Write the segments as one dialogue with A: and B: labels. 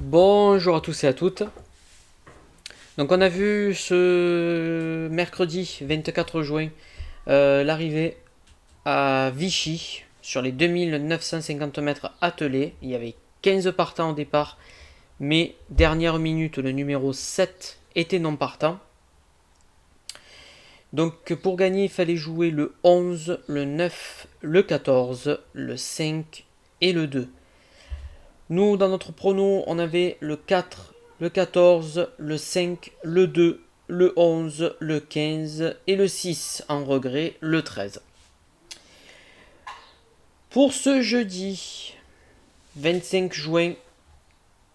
A: Bonjour à tous et à toutes. Donc on a vu ce mercredi 24 juin l'arrivée à Vichy sur les 2950 mètres attelés. Il y avait 15 partants au départ, mais dernière minute le numéro 7 était non partant. Donc pour gagner il fallait jouer le 11, le 9, le 14, le 5 et le 2. Nous, dans notre prono, on avait le 4, le 14, le 5, le 2, le 11, le 15 et le 6 en regret, le 13. Pour ce jeudi 25 juin,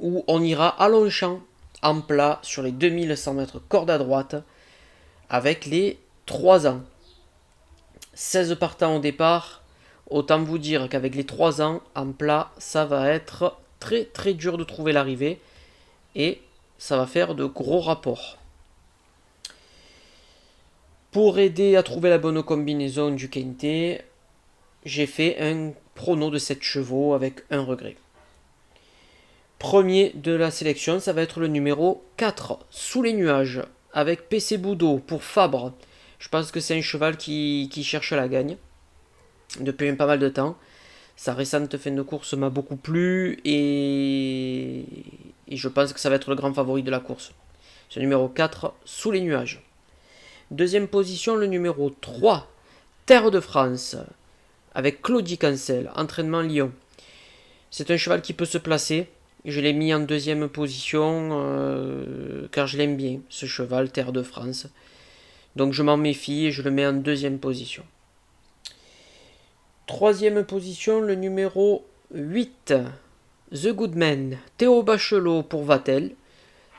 A: où on ira à Longchamp, en plat, sur les 2100 mètres corde à droite, avec les 3 ans. 16 partants au départ, autant vous dire qu'avec les 3 ans, en plat, ça va être très très dur de trouver l'arrivée, et ça va faire de gros rapports. Pour aider à trouver la bonne combinaison du quintet, j'ai fait un prono de 7 chevaux avec un regret. Premier de la sélection, ça va être le numéro 4, Sous les nuages, avec PC Boudot pour Fabre. Je pense que c'est un cheval qui cherche la gagne depuis pas mal de temps. Sa récente fin de course m'a beaucoup plu et je pense que ça va être le grand favori de la course. C'est le numéro 4, Sous les nuages. Deuxième position, le numéro 3, Terre de France, avec Claudie Cancel, entraînement Lyon. C'est un cheval qui peut se placer. Je l'ai mis en deuxième position car je l'aime bien, ce cheval, Terre de France. Donc je m'en méfie et je le mets en deuxième position. Troisième position, le numéro 8, The Goodman, Théo Bachelot pour Vatel.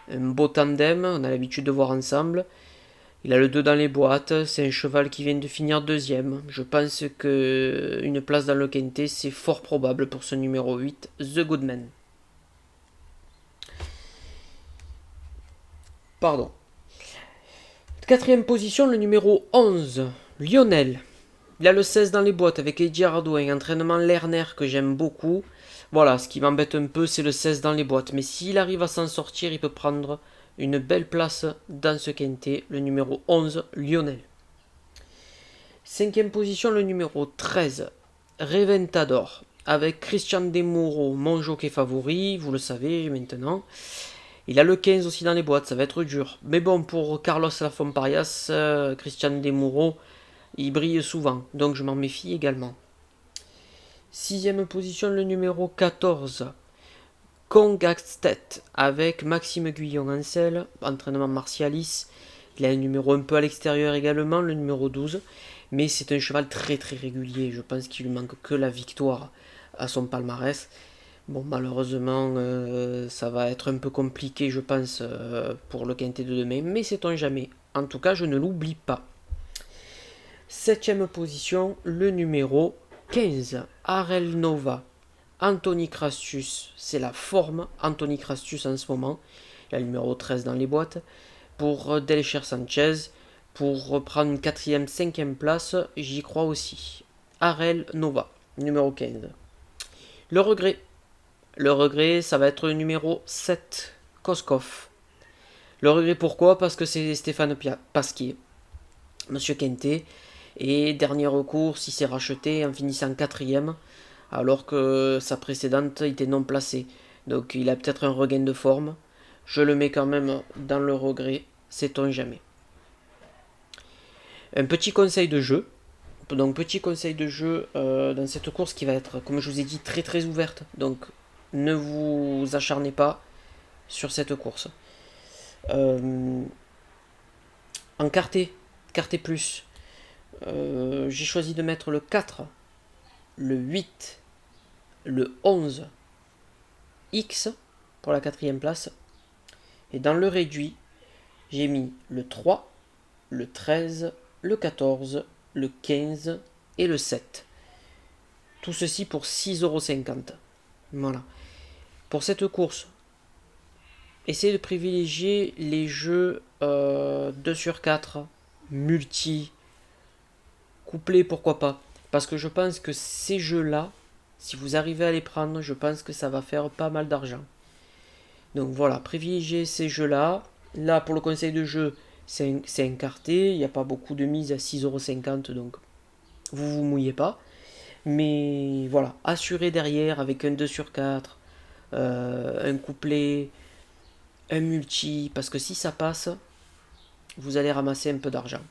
A: Un beau tandem, on a l'habitude de voir ensemble. Il a le 2 dans les boîtes, c'est un cheval qui vient de finir deuxième. Je pense que une place dans le quintet, c'est fort probable pour ce numéro 8, The Goodman. Pardon. Quatrième position, le numéro 11, Lionel. Il a le 16 dans les boîtes avec Eddie Ardouin, entraînement Lerner que j'aime beaucoup. Voilà, ce qui m'embête un peu, c'est le 16 dans les boîtes. Mais s'il arrive à s'en sortir, il peut prendre une belle place dans ce quintet, le numéro 11, Lionel. Cinquième position, le numéro 13, Reventador, avec Christian Demuro, mon jockey favori, vous le savez maintenant. Il a le 15 aussi dans les boîtes, ça va être dur. Mais bon, pour Carlos Lafomparias, Christian Demuro, il brille souvent, donc je m'en méfie également. Sixième position, le numéro 14, Kongastet, avec Maxime Guyon en selle, entraînement Martialis. Il a un numéro un peu à l'extérieur également, le numéro 12. Mais c'est un cheval très très régulier. Je pense qu'il lui manque que la victoire à son palmarès. Bon, malheureusement, ça va être un peu compliqué, je pense, pour le quintet de demain. Mais sait-on jamais. En tout cas, je ne l'oublie pas. Septième position, le numéro 15, Arel Nova. Anthony Crassus, c'est la forme. Anthony Crassus en ce moment. Il a le numéro 13 dans les boîtes. Pour Delcher Sanchez, pour reprendre une quatrième, cinquième place, j'y crois aussi. Arel Nova, numéro 15. Le regret. Le regret, ça va être le numéro 7, Koskov. Le regret pourquoi? Parce que c'est Stéphane Pasquier, Monsieur Quintet. Et dernier recours, il s'est racheté en finissant quatrième, alors que sa précédente était non placée. Donc il a peut-être un regain de forme. Je le mets quand même dans le regret, sait-on jamais. Un petit conseil de jeu. Donc petit conseil de jeu dans cette course qui va être, comme je vous ai dit, très très ouverte. Donc ne vous acharnez pas sur cette course. En quarté plus, j'ai choisi de mettre le 4, le 8, le 11, X pour la quatrième place. Et dans le réduit, j'ai mis le 3, le 13, le 14, le 15 et le 7. Tout ceci pour 6,50 €. Voilà. Pour cette course, essayez de privilégier les jeux 2 sur 4, multi, couplés, pourquoi pas. Parce que je pense que ces jeux-là, si vous arrivez à les prendre, je pense que ça va faire pas mal d'argent. Donc voilà, privilégiez ces jeux-là. Là, pour le conseil de jeu, c'est incarté. Il n'y a pas beaucoup de mise à 6,50 €, donc vous vous mouillez pas. Mais voilà, assurez derrière avec un 2 sur 4, un couplet, un multi, parce que si ça passe, vous allez ramasser un peu d'argent.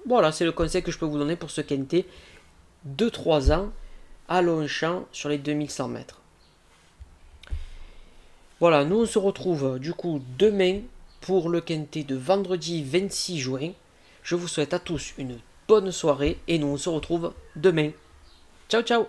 A: Voilà, c'est le conseil que je peux vous donner pour ce quintet de 3 ans à Longchamp sur les 2100 mètres. Voilà, nous on se retrouve du coup demain pour le quintet de vendredi 26 juin. Je vous souhaite à tous une bonne soirée et nous on se retrouve demain. Ciao ciao.